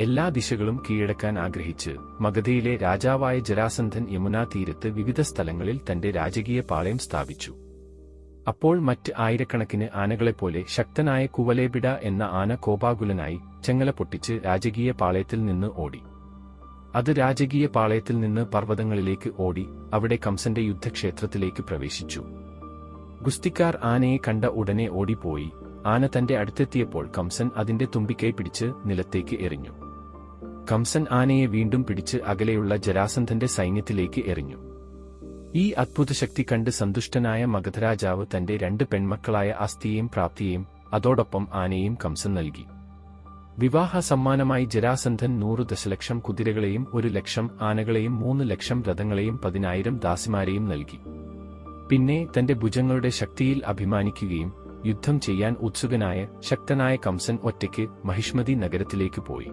എല്ലാ ദിശകളും കീഴടക്കാൻ ആഗ്രഹിച്ച് മഗധയിലെ രാജാവായ ജരാസന്ധൻ യമുനാ തീരത്ത് വിവിധ സ്ഥലങ്ങളിൽ തന്റെ രാജകീയ പാളയം സ്ഥാപിച്ചു. അപ്പോൾ മറ്റ് ആയിരക്കണക്കിന് ആനകളെപ്പോലെ ശക്തനായ കുവലേബിഡ എന്ന ആന കോപാകുലനായി ചെങ്ങല പൊട്ടിച്ച് രാജകീയ പാളയത്തിൽ നിന്ന് ഓടി. അത് രാജകീയ പാളയത്തിൽ നിന്ന് പർവ്വതങ്ങളിലേക്ക് ഓടി അവിടെ കംസന്റെ യുദ്ധക്ഷേത്രത്തിലേക്ക് പ്രവേശിച്ചു. ഗുസ്തിക്കാർ ആനയെ കണ്ട ഉടനെ ഓടിപ്പോയി. ആന തന്റെ അടുത്തെത്തിയപ്പോൾ കംസൻ അതിന്റെ തുമ്പിക്കൈ പിടിച്ച് നിലത്തേക്ക് എറിഞ്ഞു. കംസൻ ആനയെ വീണ്ടും പിടിച്ച് അകലെയുള്ള ജരാസന്ധന്റെ സൈന്യത്തിലേക്ക് എറിഞ്ഞു. ഈ അത്ഭുതശക്തി കണ്ട് സന്തുഷ്ടനായ മഗധരാജാവ് തന്റെ 2 പെൺമക്കളായ അസ്ഥിയെയും പ്രാപ്തിയെയും അതോടൊപ്പം ആനയെയും കംസൻ നൽകി. വിവാഹ സമ്മാനമായി ജരാസന്ധൻ 100 ദശലക്ഷം കുതിരകളെയും 1,00,000 ആനകളെയും 3,00,000 രഥങ്ങളെയും 10,000 ദാസിമാരെയും നൽകി. പിന്നെ തന്റെ ഭുജങ്ങളുടെ ശക്തിയിൽ അഭിമാനിക്കുകയും യുദ്ധം ചെയ്യാൻ ഉത്സുകനായ ശക്തനായ കംസൻ ഒറ്റയ്ക്ക് മഹിഷ്മതി നഗരത്തിലേക്ക് പോയി.